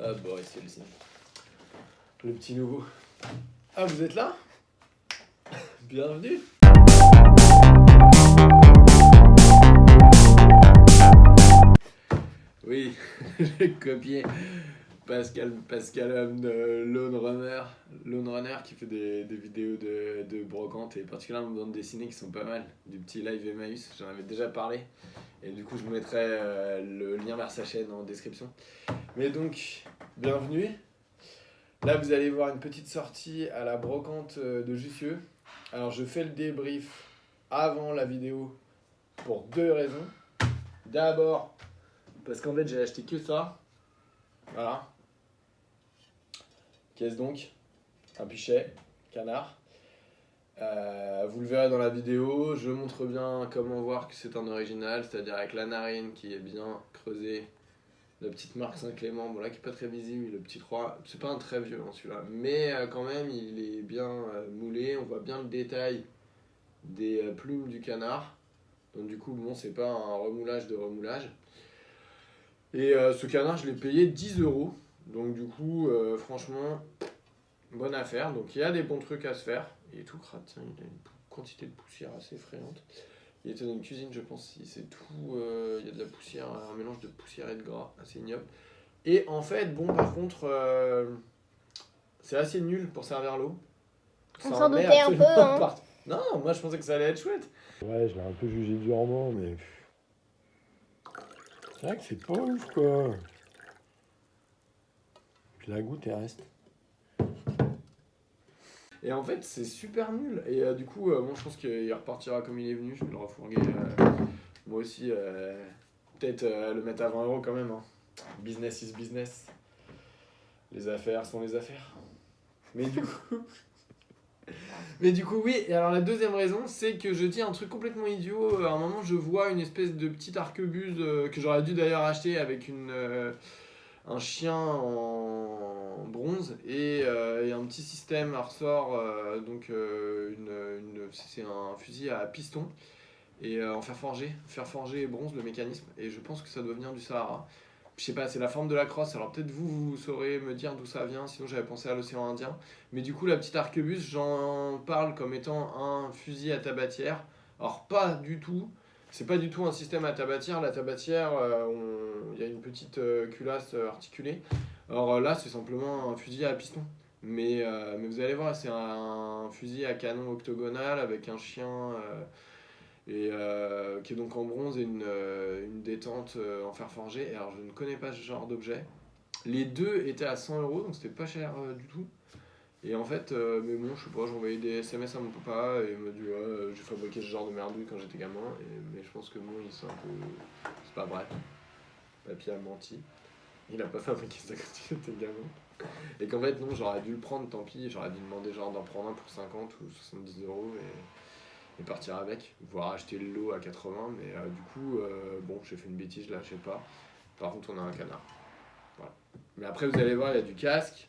Ah bon, et celle-ci. Le petit nouveau. Ah, vous êtes là? Bienvenue. Oui, j'ai copié Pascal Lone Runner qui fait des vidéos de brocante et particulièrement de bande dessinée qui sont pas mal. Du petit live Emmaüs, j'en avais déjà parlé. Et du coup, je vous mettrai le lien vers sa chaîne en description. Mais donc, bienvenue. Là, vous allez voir une petite sortie à la brocante de Jussieu. Alors, je fais le débrief avant la vidéo pour deux raisons. D'abord, parce qu'en fait, j'ai acheté que ça. Voilà. Qu'est-ce donc? Un pichet, canard. Vous le verrez dans la vidéo, je montre bien comment voir que c'est un original, c'est-à-dire avec la narine qui est bien creusée, la petite marque Saint-Clément, bon là qui est pas très visible, le petit 3, c'est pas un très vieux hein, celui-là, mais quand même il est bien moulé, on voit bien le détail des plumes du canard, donc du coup bon c'est pas un remoulage de remoulage. Et ce canard je l'ai payé 10 €, donc du coup franchement bonne affaire, donc il y a des bons trucs à se faire. Il est tout cratin, il a une quantité de poussière assez effrayante. Il était dans une cuisine, je pense, c'est tout. Il y a de la poussière, un mélange de poussière et de gras, assez ignoble. Et en fait, bon, par contre, c'est assez nul pour servir l'eau. On s'en doutait un peu, hein. Non, moi je pensais que ça allait être chouette. Ouais, je l'ai un peu jugé durement, mais. C'est vrai que c'est pas ouf, quoi. Je la goûte et reste. Et en fait, c'est super nul. Et du coup, bon, je pense qu'il repartira comme il est venu. Je vais le refourguer. Moi aussi, peut-être le mettre à 20 € quand même. Hein. Business is business. Les affaires sont les affaires. Mais du coup, oui. Et alors, la deuxième raison, c'est que je dis un truc complètement idiot. À un moment, je vois une espèce de petite arquebuse que j'aurais dû d'ailleurs acheter avec un chien en bronze et un petit système à ressort, c'est un fusil à piston et en fer forgé et bronze le mécanisme, et je pense que ça doit venir du Sahara. Je sais pas, c'est la forme de la crosse, alors peut-être vous saurez me dire d'où ça vient, sinon j'avais pensé à l'océan Indien. Mais du coup la petite arquebuse, j'en parle comme étant un fusil à tabatière. Alors pas du tout. C'est pas du tout un système à tabatière. La tabatière, il y a une petite culasse articulée. Alors là, c'est simplement un fusil à piston. Mais vous allez voir, c'est un fusil à canon octogonal avec un chien qui est donc en bronze et une détente en fer forgé. Et alors, je ne connais pas ce genre d'objet. Les deux étaient à 100 €, donc c'était pas cher du tout. Et en fait, mais bon, je sais pas, j'ai envoyé des SMS à mon papa et il m'a dit ouais, j'ai fabriqué ce genre de merdouille quand j'étais gamin. Mais je pense que bon, il s'est un peu. C'est pas vrai. Papy a menti. Il a pas fabriqué ça quand il était gamin. Et qu'en fait, non, j'aurais dû le prendre, tant pis. J'aurais dû demander genre d'en prendre un pour 50 ou 70 € et partir avec. Voire acheter le lot à 80. Mais du coup, bon, j'ai fait une bêtise, je l'achète pas. Par contre, on a un canard. Voilà. Mais après, vous allez voir, il y a du casque.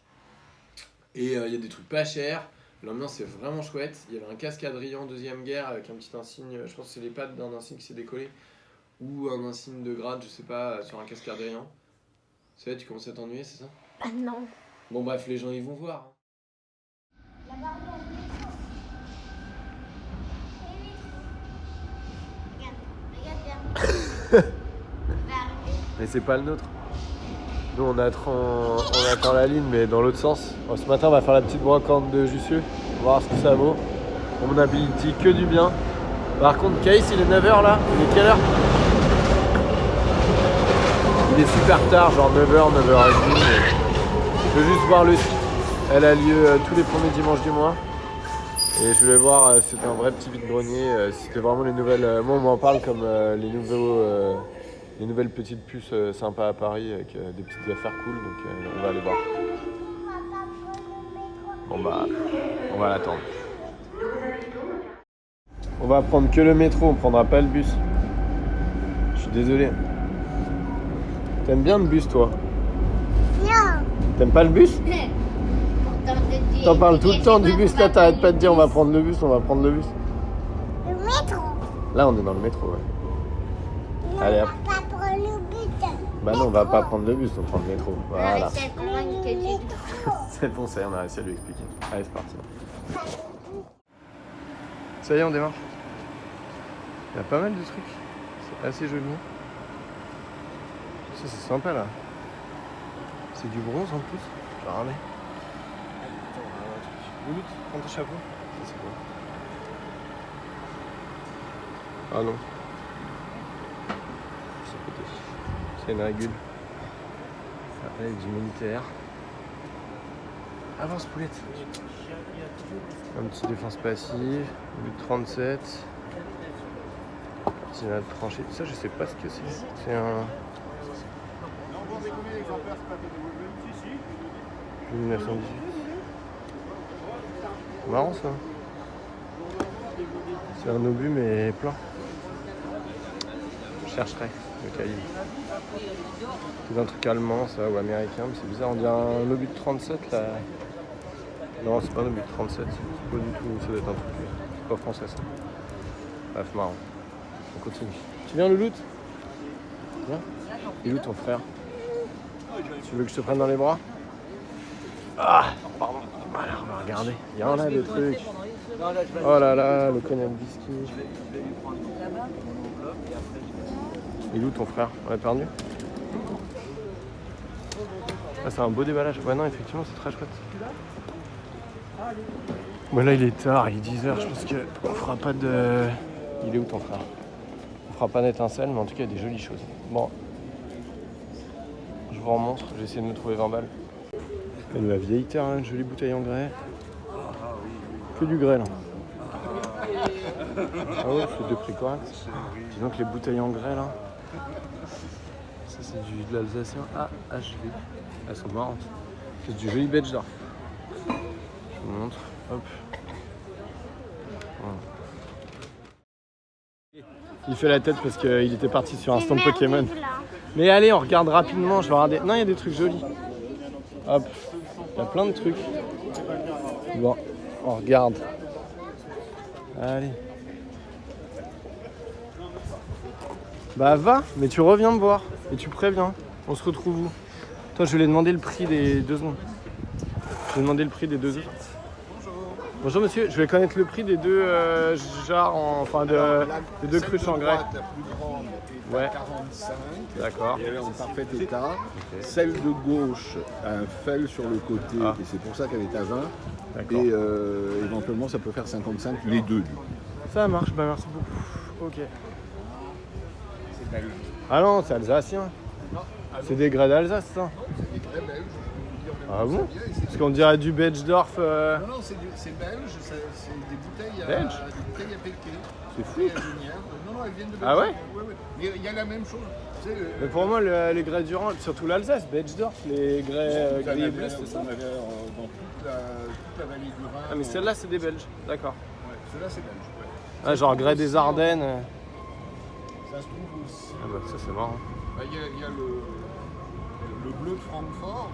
Et il y a des trucs pas chers, l'ambiance est vraiment chouette. Il y avait un casque Adrien deuxième guerre avec un petit insigne, je pense que c'est les pattes d'un insigne qui s'est décollé, ou un insigne de grade, je sais pas, sur un casque Adrien. C'est vrai, tu commences à t'ennuyer, c'est ça? Ah non. Bon bref, les gens ils vont voir. Mais c'est pas le nôtre. Nous on attend la ligne mais dans l'autre sens. Bon, ce matin on va faire la petite brocante de Jussieu, voir ce que ça vaut. On n'a dit que du bien. Par contre Caïs il est 9h là, il est quelle heure? Il est super tard, genre 9h, 9h30. Je veux juste voir le site. Elle a lieu tous les premiers dimanches du mois. Et je voulais voir, c'était un vrai petit vide-grenier. C'était vraiment les nouvelles. Moi on m'en parle comme les nouvelles petites puces sympas à Paris avec des petites affaires cool, donc on va aller voir. Bon bah, on va l'attendre. On va prendre que le métro, on prendra pas le bus. Je suis désolé. T'aimes bien le bus toi? Non. T'aimes pas le bus? T'en parles tout le temps du bus, là t'arrêtes pas de dire on va prendre le bus, on va prendre le bus. Le métro. Là on est dans le métro, ouais. Non, Allez, on va pas prendre le bus. Bah non, on va pas prendre le bus, on prend le métro. Voilà. C'est convaincu que tu... C'est bon, ça y est, on a réussi à lui expliquer. Allez, c'est parti. Ça y est, on démarre. Il y a pas mal de trucs. C'est assez joli. Ça, c'est sympa là. C'est du bronze en plus. Je vais ramener. Louloute, prends ton chapeau. Ça, c'est quoi? Ah non. C'est une régule. Avec du militaire. Avance poulette. Un petit défense passive. But 37. Signal tranché. Ça je sais pas ce que c'est. C'est un. 1918. Marrant ça. C'est un obus mais plein. Je chercherai le calibre. C'est un truc allemand ça ou américain, mais c'est bizarre, on dirait un obus de 37 là. Non, c'est pas un obus de 37, c'est pas du tout, ça doit être un truc. C'est pas français ça. Bref, marrant. On continue. Tu viens Louloute? Viens. Il est où ton frère? Tu veux que je te prenne dans les bras? Ah, pardon. Voilà, on va regarder. Il y en a des trucs. Oh là là, le cognac whisky. Il est où ton frère? On l'a perdu? Ah, c'est un beau déballage. Ouais, non, effectivement, c'est très chouette. Bon, là, il est tard, il est 10h. Je pense qu'on fera pas de. Il est où ton frère? On fera pas d'étincelle, mais en tout cas, il y a des jolies choses. Bon. Je vous remontre, j'ai essayé de me trouver 20 balles. Et de la vieille terre, hein, une jolie bouteille en grès. Que du grès là. Ah ouais, c'est deux prix corrects. Dis donc les bouteilles en grès là. Ça c'est de l'Alsacien AHV. Elles sont marrantes. C'est du joli Belge d'or. Je vous montre. Hop. Voilà. Il fait la tête parce qu'il était parti sur un stand Pokémon. Mais allez, on regarde rapidement. Je vais regarder. Non, il y a des trucs jolis. Hop. Il y a plein de trucs. Bon, on regarde. Allez. Bah va, mais tu reviens me voir. Et tu préviens. On se retrouve où? Toi, je vais lui demander le prix des 2 secondes. Je vais demander le prix des 2 œufs. Bonjour monsieur, je vais connaître le prix des 2 jarres, enfin des 2 cruches en grès. La plus grande est Ouais. à 45. D'accord. Et elle est en parfait état. Ok. Celle de gauche a un fel sur le côté Ah. et c'est pour ça qu'elle est à 20. D'accord. Et éventuellement ça peut faire 55 les deux. Ça marche, bah merci beaucoup. Ok. C'est belge. Ah non, c'est alsacien. C'est des grès d'Alsace ça. C'est des très belges. Ah bon? Parce qu'on dirait du Bechdorf. Non, non, c'est belge, c'est des bouteilles à Belge? pelleter. C'est fou. Non, non, elles viennent de Belgique. Ah ouais? Ouais. Mais il y a la même chose. Tu sais, Mais pour moi, les grès Durand, surtout l'Alsace, Bechdorf, les grès gris et bleus, c'est ça? On avait dans toute la vallée du Rhin. Ah mais celles-là, c'est des Belges. D'accord. Ouais, celle-là c'est belge. Ouais. Ah, genre grès des Ardennes. Ça se trouve aussi. Ah bah ça c'est marrant. Bah, il y a le bleu de Francfort,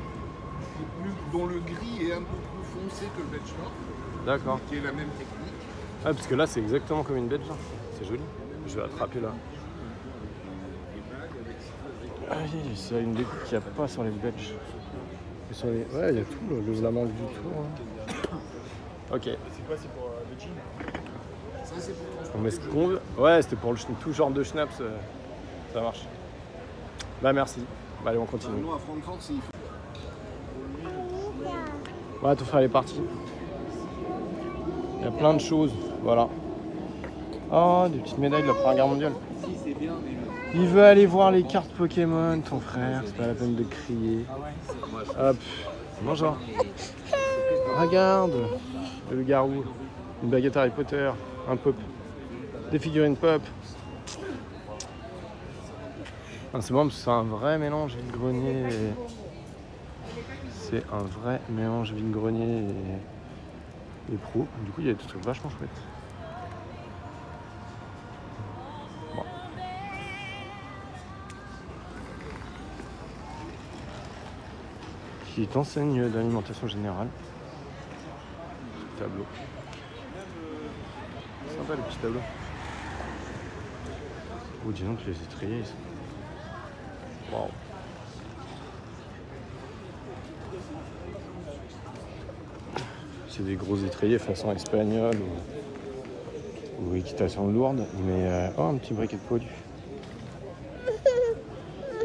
dont le gris est un peu plus foncé que le Bechdorf, D'accord. qui est la même technique. Ah parce que là c'est exactement comme une Belge. C'est joli. Je vais attraper là. Ah oui, c'est une découpe qu'il n'y a pas sur les Belges. Et sur les... Ouais, il y a tout, la manque du tout. Hein. Ok. Ça c'est pour On met ce qu'on veut. Ouais, c'était pour tout genre de schnapps. Ça marche. Bah merci. Bah allez, on continue. nous à Francfort, c'est Ouais, ton frère est parti. Il y a plein de choses. Voilà. Oh, des petites médailles de la Première Guerre mondiale. Il veut aller voir les cartes Pokémon, ton frère. C'est pas la peine de crier. Hop. Bonjour. Regarde. Le garou. Une baguette Harry Potter. Un pop. Des figurines pop. Ah, c'est bon parce que c'est un vrai mélange vide-grenier. C'est un vrai mélange vide-grenier et pro. Du coup, il y a des trucs vachement chouettes. Bon. Qui est enseigne d'alimentation générale. Tableau. Sympa les petits tableaux. Oh, dis donc les étriers, ils sont... Waouh. C'est des gros étriers façon espagnole ou équitation lourde, mais oh, un petit briquet de poilu.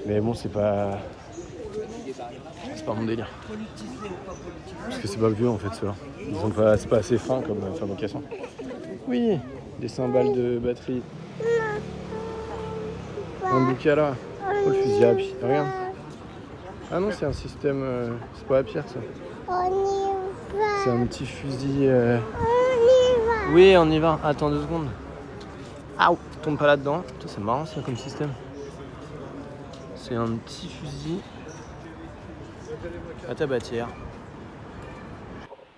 Mais bon, c'est pas mon délire. Parce que c'est pas vieux en fait ceux-là. C'est pas assez fin comme fabrication. Oui, des cymbales de batterie. Un Bucala. Oh, le fusil à pied. Regarde. Ah non, c'est un système. C'est pas à pierre ça. On y va. C'est un petit fusil. On y va. Oui, on y va. Attends 2 secondes. Ah, tombe pas là-dedans. Putain, c'est marrant ça comme système. C'est un petit fusil à tabatière.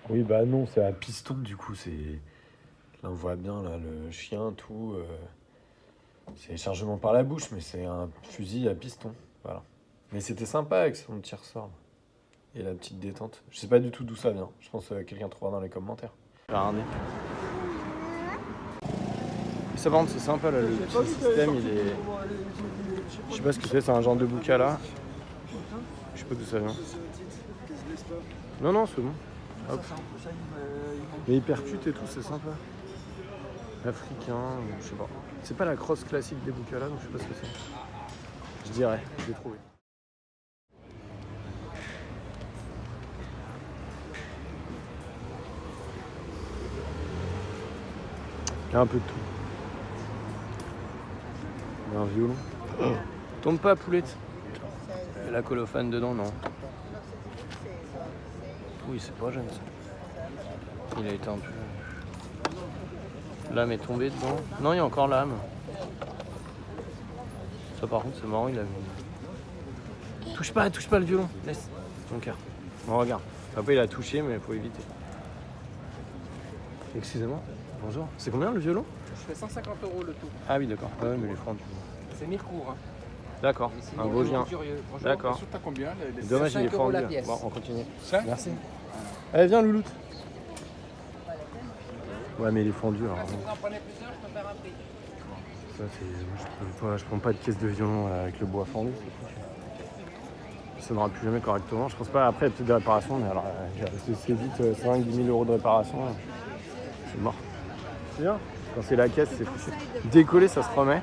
Oui, bah non, c'est à piston du coup. Là, on voit bien là, le chien, tout. C'est chargement par la bouche, mais c'est un fusil à piston. Voilà. Mais c'était sympa avec son petit ressort. Et la petite détente. Je sais pas du tout d'où ça vient. Je pense que quelqu'un trouvera dans les commentaires. Regardez. Ça par contre c'est sympa là, le petit système il est. Je sais pas ce que c'est un genre de Bucala. Je sais pas d'où ça vient. Non, c'est bon. Hop. Mais il percute et tout, c'est sympa. Africain, je sais pas. C'est pas la crosse classique des Bucala, donc je sais pas ce que c'est. Je dirais, je l'ai trouvé. Il y a un peu de tout. Il y a un violon. Oh. Tombe pas, poulette. Il y a la colophane dedans, non. Oui, c'est pas jeune ça. Il a été un peu... L'âme est tombée dedans. Non, il y a encore l'âme. Ça par contre c'est marrant, il a mis... Touche pas le violon. Laisse ton cœur. On regarde. Après il a touché mais il faut éviter. Excusez-moi. Bonjour. C'est combien le violon? Je fais 150 € le tout. Ah oui d'accord. Ouais, mais les francs. C'est Mircourt. Hein. D'accord. Un beau chien. D'accord. T'as combien Dommage, il est 5 € fendu. la pièce. Bon, on continue. Ça? Merci. Allez, viens, louloute. Ouais, mais il est fendu. Alors, Si vous en prenez plusieurs, je peux faire un prix. ça, je prends pas de caisse de violon avec le bois fendu. Ça sonnera plus jamais correctement. Je pense pas. Après, il y a peut-être des réparations, mais alors, c'est vite 5-10 000 € de réparation. C'est mort. C'est bien. Quand c'est la caisse, c'est foutu. Décoller, ça se remet.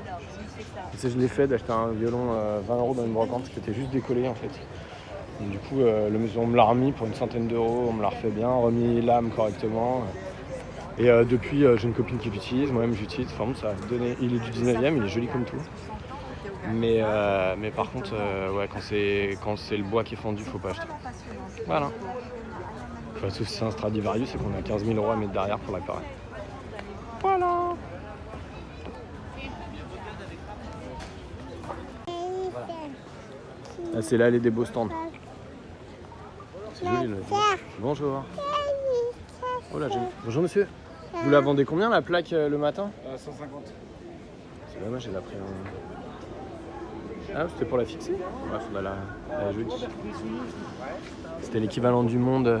Je l'ai fait d'acheter un violon 20 € dans une brocante qui était juste décollé en fait. Et du coup, on me l'a remis pour une centaine d'euros, on me l'a refait bien, remis l'âme correctement. Et depuis, j'ai une copine qui l'utilise, moi-même j'utilise. Enfin bon, ça a donné. Il est du 19e, il est joli comme tout. Mais par contre, ouais, quand c'est le bois qui est fendu, faut pas acheter. Voilà. Enfin, sauf si c'est un Stradivarius, c'est qu'on a 15 000 € à mettre derrière pour réparer. Voilà. Ah, c'est l'allée des beaux stands. C'est joli là. Bonjour. Oh là, bonjour monsieur. Vous la vendez combien la plaque le matin? 150. C'est dommage, elle a pris un... Ah, c'était pour la fixer? Ouais, faudrait la jeudi. C'était l'équivalent du monde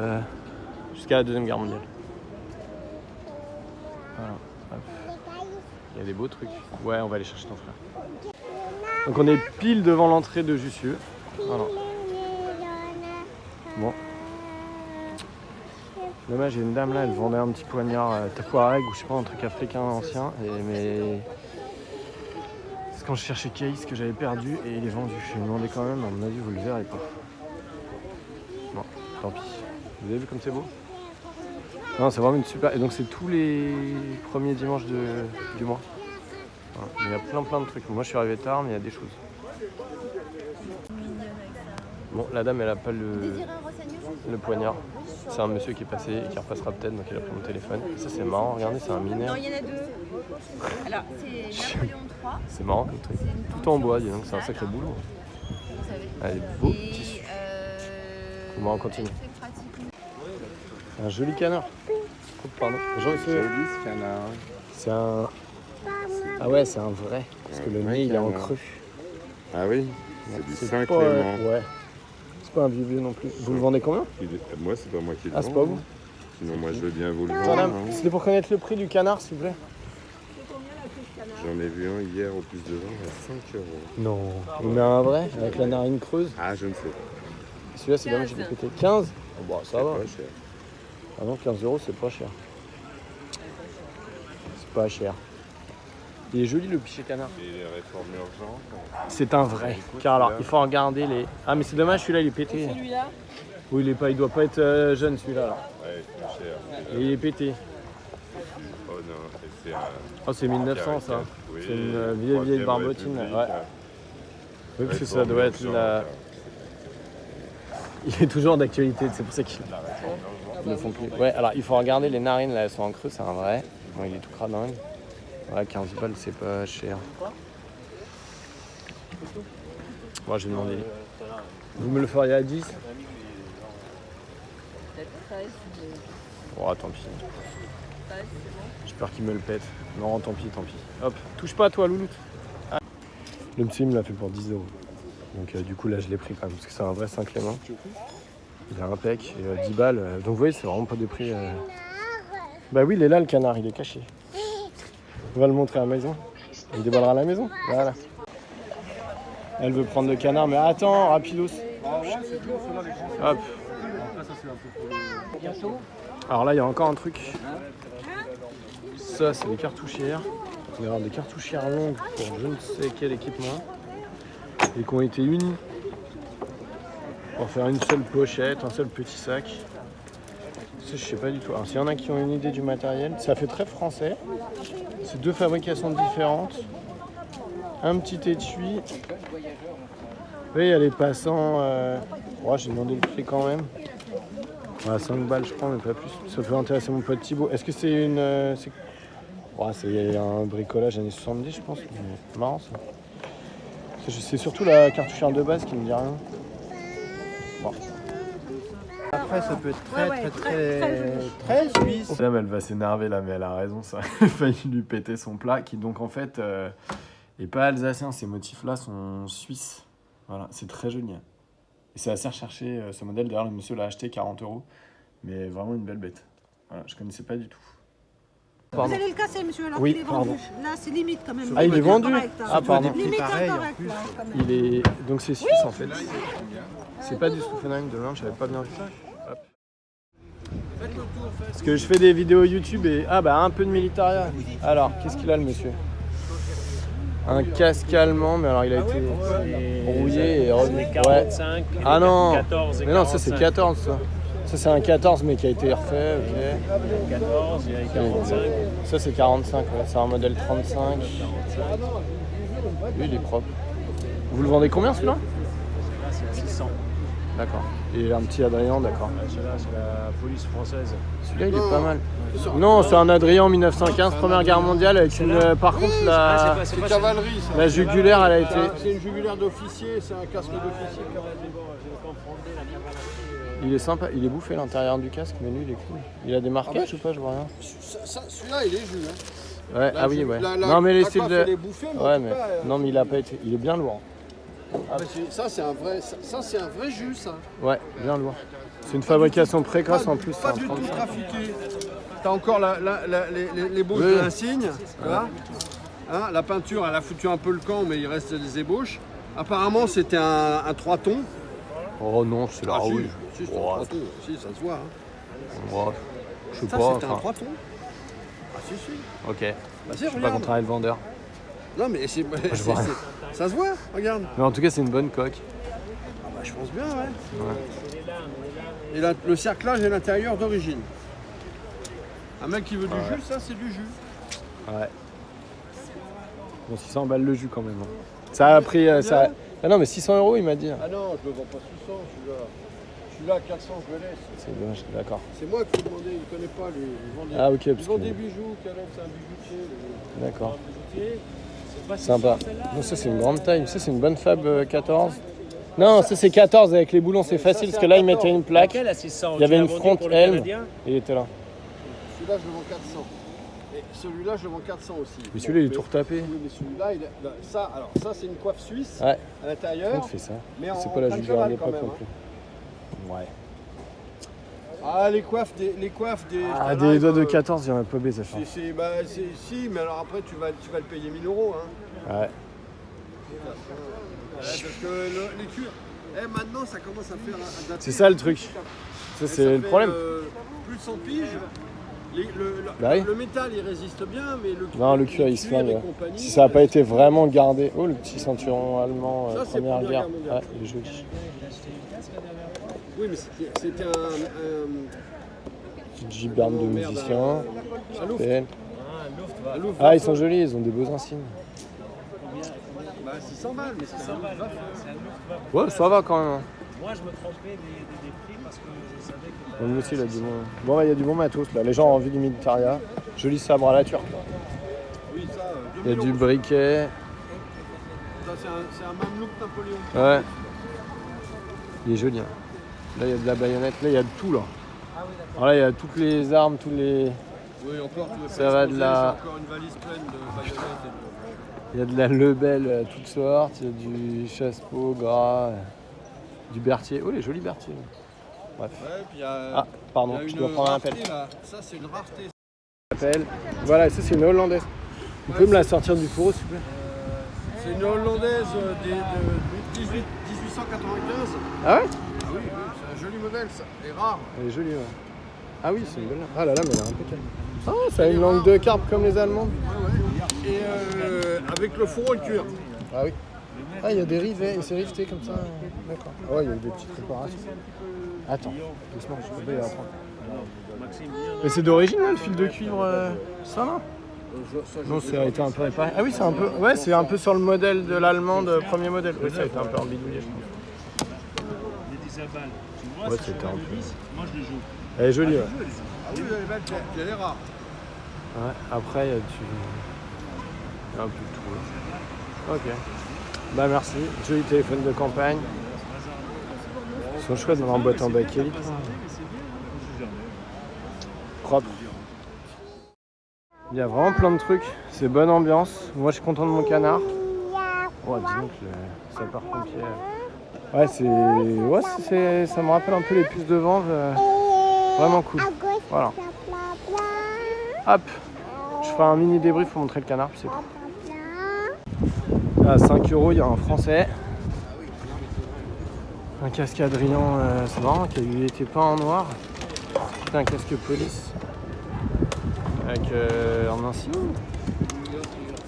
jusqu'à la Deuxième Guerre mondiale. Voilà. Hop. Il y a des beaux trucs. Ouais, on va aller chercher ton frère. Donc on est pile devant l'entrée de Jussieu. Voilà. Bon. Dommage, il y a une dame là, elle vendait un petit poignard Tapuareg ou je sais pas, un truc africain ancien. Mais c'est quand je cherchais Caïs que j'avais perdu et il est vendu. Je lui ai demandé quand même, à mon avis vous le verrez pas. Bon, tant pis. Vous avez vu comme c'est beau? Non, c'est vraiment une super... Et donc c'est tous les premiers dimanches du mois. Voilà. Il y a plein de trucs. Moi je suis arrivé tard mais il y a des choses. Bon, la dame elle a pas le poignard. C'est un monsieur qui est passé et qui repassera peut-être, donc il a pris mon téléphone. Ça c'est marrant, regardez, c'est un mineur. Non, il y en a deux. Alors, c'est Napoléon III. C'est marrant comme truc. Tout en bois, dis donc, c'est un sacré boulot. Vous savez. Allez, beau tissu. Bon, on continue. Un joli canard. Oh, pardon. Bonjour monsieur. Joli ce canard. C'est un... Ah ouais, c'est un vrai. Parce que le nez il est en creux. Ah oui, c'est du Saint pas, Clément. ouais. C'est pas un vieux non plus. Vous le vendez combien? Moi, c'est pas moi qui le Ah, c'est pas vous? Sinon, moi, je veux bien vous le vendre. Madame, c'était pour connaître le prix du canard, s'il vous plaît. J'en ai vu un hier au plus de vent à 5 €. Non. On met un vrai avec la narine creuse. Ah, je ne sais pas. Celui-là, c'est dommage, il est pété. 15 oh, bah, ça va. Pas cher. Ah non, 15 €, c'est pas cher. C'est pas cher. Il est joli le pichet canard. Et les réformes urgentes. C'est un vrai. Car alors, il faut regarder les. Ah, mais c'est dommage, celui-là, il est pété. Celui-là, Oui, il doit pas être jeune celui-là. Alors. Ouais, c'est cher. Et il est pété. Oh non, et c'est un. Oh, c'est 1900 ça. Oui, C'est une vieille barbotine. République, Ouais. Oui, parce que ça réforme doit être urgente, la. Il est toujours d'actualité, c'est pour ça qu'ils la réforme urgente. ne font plus. Ouais, alors il faut regarder les narines là, elles sont en creux, c'est un vrai. Bon, il est tout cradingue. Ouais, 15 balles, c'est pas cher. Moi, j'ai demandé. Vous me le feriez à 10 peut-être 13. Oh, tant pis. 13, c'est bon. J'espère qu'il me le pète. Non, tant pis. Hop, touche pas toi, louloute. Ah. Le monsieur, il me l'a fait pour 10 €. Donc, du coup, là, je l'ai pris quand même, parce que c'est un vrai Saint-Clément. Il a un pec et 10 balles. Donc, vous voyez, c'est vraiment pas des prix. Bah oui, il est là, le canard, il est caché. On va le montrer à la maison. Il dévoilera à la maison. Voilà. Elle veut prendre le canard, mais attends, rapidos. Hop. Alors là, il y a encore un truc. Ça, c'est des cartouchières. Il va y avoir des cartouchières longues pour je ne sais quel équipement. Et qui ont été unies pour faire une seule pochette, un seul petit sac. Ça, je sais pas du tout. Alors, s'il y en a qui ont une idée du matériel, ça fait très français. C'est deux fabrications différentes. Un petit étui. Oui, il y a les passants. Oh, j'ai demandé le prix quand même. Ouais, 5 balles, je crois, mais pas plus. Ça peut intéresser mon pote Thibaut. Est-ce que c'est une. Ouais, c'est un bricolage années 70, je pense. Mais marrant ça. C'est surtout la cartouchière de base qui me dit rien. Bon. Après, ça peut être très suisse. Madame, elle va s'énerver là, mais elle a raison, ça a failli lui péter son plat, qui donc en fait est pas alsacien. Ces motifs-là sont suisses. Voilà, c'est très joli. Et c'est assez recherché ce modèle. D'ailleurs, le monsieur l'a acheté 40 €, mais vraiment une belle bête. Voilà, je connaissais pas du tout. Pardon. Vous allez le casser, monsieur, alors Oui, qu'il est pardon. vendu. Là, c'est limite quand même. Ah, il est vendu. Incorrect, hein. Ah, pardon. Limite pareil, en incorrect, plus. là, quand même. Il est donc c'est suisse en fait. C'est pas du Stauffenheim de l'Inde, j'avais pas bien vu ça. Hop. Parce que je fais des vidéos YouTube et ah bah un peu de militaria. Alors qu'est-ce qu'il a le monsieur? Un casque allemand, mais alors il a été rouillé et revenu. Ouais. Ah non. Mais non, ça c'est 14 ça. Ça c'est un 14 mais qui a été refait. Ok. 14, il y a 45. Ça c'est 45. Ouais. C'est un modèle 35. Lui il est propre. Vous le vendez combien celui-là? C'est à 600. D'accord. Et un petit Adrien, d'accord. Celui-là, c'est la police française. Celui-là, il est pas mal. Non, c'est un Adrien 1915, Première Guerre mondiale, avec une. Par contre, la, C'est cavalerie, ça. la jugulaire, elle a été. C'est une jugulaire d'officier, c'est un casque d'officier. Il est sympa, il est bouffé l'intérieur du casque, mais lui, il est cool. Il a des marquages ou pas? Je vois rien. Celui-là, il est jus. Hein. Ouais, La ah oui, ju- ouais. la- Non, mais les la styles coiffe, de. elle est bouffée, mais en Ouais, tout mais. cas, Non, mais il a pas été. Il est bien lourd. Ça, c'est un vrai. Ça, c'est un vrai jus, ça. Ouais, bien lourd. C'est une fabrication précoce en plus. Pas c'est un du tout 35. trafiqué. T'as encore les ébauches Oui. de l'insigne. Voilà. Hein, la peinture, elle a foutu un peu le camp, mais il reste des ébauches. Apparemment, c'était un 3 tons. Oh non, c'est là, si, oui. si, c'est un Ouais. 3 tons. Si, ça se voit. Hein. Ouais. Je sais Ça, pas. c'était un Enfin, 3 tons. Ah, si, si. ok. Bah, si, Je sais pas regarde. contrarier le vendeur. Non, mais c'est. je vois rien. Ça se voit, regarde. Mais en tout cas, c'est une bonne coque. Ah, bah, je pense bien, ouais. Et le cerclage est l'intérieur d'origine. Un mec qui veut du jus, ça, c'est du jus. Ouais. Bon, 600 balles le jus quand même. Hein. Ça a pris. Ça... Ah non, mais 600 € il m'a dit. Ah non, je le vends pas 600, celui-là. Celui-là, 400, je le laisse. C'est dommage, d'accord. C'est moi qui ai demandé, il ne connaît pas, lui. Il vend des, Ah, ok, il parce vend que- des bijoux, Caleb, c'est un bijoutier. lui. D'accord. Sympa. Non, ça, c'est une grande taille. Ça, c'est une bonne Fab 14. Non, ça, c'est 14 avec les boulons, c'est facile parce que là, il mettait une plaque. Laquelle à 600? Il y avait Tu l'as une vendu front pour le helm. Canadien? Il était là. Celui-là, je le vends 400. Et celui-là, je le vends 400 aussi. Mais celui-là, il est tout retapé. Oui, mais celui-là, ça, c'est une coiffe suisse Ouais. à l'intérieur. On fait ça. Mais en C'est pas la plein de jugulaire cheval, de quand l'époque même, non plus. Ouais. Ah, les coiffes des. Ah, des doigts de 14, il y en a pas baisé ça. Si, mais alors après, tu vas le payer 1000 €. Hein. Ouais. Parce que les cuirs. Eh, maintenant, ça commence à faire à dater. C'est ça le truc. Ça, c'est le problème. Plus de 100 piges. Bah oui. Le métal, il résiste bien, mais le cuir, Non, le cuir, il se flingue. et Ouais. compagnie, Si ça n'a pas été vraiment gardé. Oh, le petit ceinturon allemand, Ça, c'est Première Première Guerre. Guerre mondiale. Ouais, il est joli. Oui, mais c'était un Petite giberne de merde, musicien. un Louvre. Belle. Un Louvre. Ah, ils sont jolis, ils ont des beaux insignes. Bah, 600 balles, mais c'est un Louvre. Ouais, ça va quand même. Moi, je me trompais des prix parce que je savais que... Bon, aussi, il y a du bon. Bon, il y a du bon matos là. Les gens ont envie du militaria. Joli sabre à la turque. Oui, ça, Il y a du briquet. Ça, c'est un mamelouk Napoléon. Ouais. Il est joli. Hein. Là, il y a de la baïonnette. Là, il y a de tout là. Alors là, il y a toutes les armes, tous les. Oui, encore, tu veux Ça pas va exposer, de la- j'ai encore une valise pleine de baïonnettes et de... Il y a de la lebelle toutes sortes. Il y a du chasse-peau gras. Du berthier. Oh, les jolis berthiers. Bref. Ouais, puis il y a, Ah, pardon, il y a je une dois prendre un appel. rareté, là. Ça, c'est une rareté. Appel. Voilà, ça, c'est une hollandaise. Vous pouvez me la sortir du fourreau, s'il vous plaît? C'est une hollandaise de 1895. Ah ouais? Ah oui, oui, c'est un joli modèle, ça. Et rare. Elle est jolie, ouais. Ah oui, c'est une belle. Ah là là, mais elle est impeccable. Ah, ça a une langue de carpe comme les Allemandes. Et avec le fourreau et le cuir. Ah oui. Ah, il y a des rivets, et c'est riveté comme ça. D'accord. Ah ouais, il y a des petites préparations. Attends, doucement, je peux pas y apprendre. Mais c'est d'origine, là, le fil de cuivre, ça, là? Non, ça a été un peu réparé. Ah oui, c'est un peu. Ouais, c'est un peu sur le modèle de l'allemande, premier modèle. Oui, ça a été un peu embidouillé, je pense. Les 10 balles. Tu vois, Ouais, si c'était je un vends peu. 10, moi je les joue. Elle est jolie, ouais. Ah oui, elle est belle, puis elle est rare. Ouais, après, il y a il y a un peu de tout, là. Ok. Bah, merci. Joli téléphone de campagne. Ils sont chouettes dans leur boîte en bakélite. Propre. Il y a vraiment plein de trucs. C'est bonne ambiance. Moi, je suis content de mon canard. Oh, dis donc, le sapeur-pompier. Ouais, ça me rappelle un peu les puces de Vanves. Vraiment cool. Voilà. Hop. Je ferai un mini débrief pour montrer le canard, puis c'est tout. À 5 €, il y a un français. Un casque Adrien, c'est marrant, qu'il était peint en noir. C'était un casque police. Avec un insigne.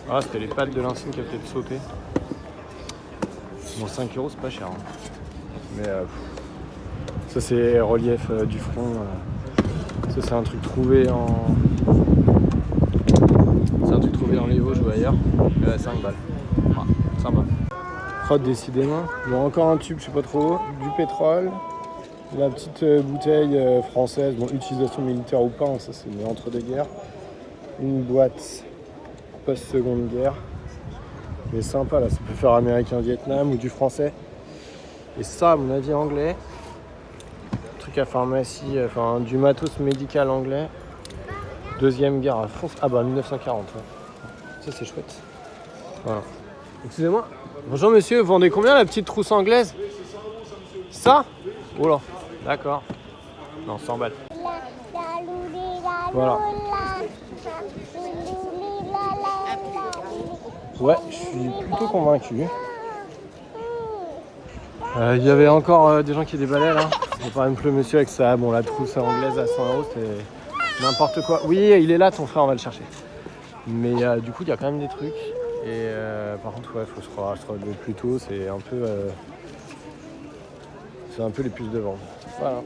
Ah, c'était les pattes de l'insigne qui a peut-être sauté. Bon, 5 €, c'est pas cher. Hein. Mais ça, c'est relief du front. Ça, c'est un truc trouvé en. C'est un truc trouvé dans les Vosges ou ailleurs. 5 balles. Ah, sympa. Oh, décidément. Bon, encore un tube, je sais pas trop. Du pétrole. La petite bouteille française. Bon, utilisation militaire ou pas, hein, ça c'est entre deux guerres. Une boîte post-seconde guerre. Mais sympa là, ça peut faire américain-Vietnam ou du français. Et ça, à mon avis, anglais. Truc à pharmacie, enfin du matos médical anglais. Deuxième guerre à fond. Ah bah 1940. Ouais. Ça c'est chouette. Voilà. Excusez-moi. Bonjour monsieur, vous vendez combien la petite trousse anglaise? Ça? Oh là, d'accord. Non, 100 balles. Voilà. Ouais, je suis plutôt convaincu. Il y avait encore des gens qui déballaient là. Par exemple le monsieur avec sa la trousse anglaise à 100 €, c'était n'importe quoi. Oui, il est là ton frère, on va le chercher. Mais du coup il y a quand même des trucs. Et par contre ouais, faut se relever plus tôt, c'est un peu les puces de vente. Voilà.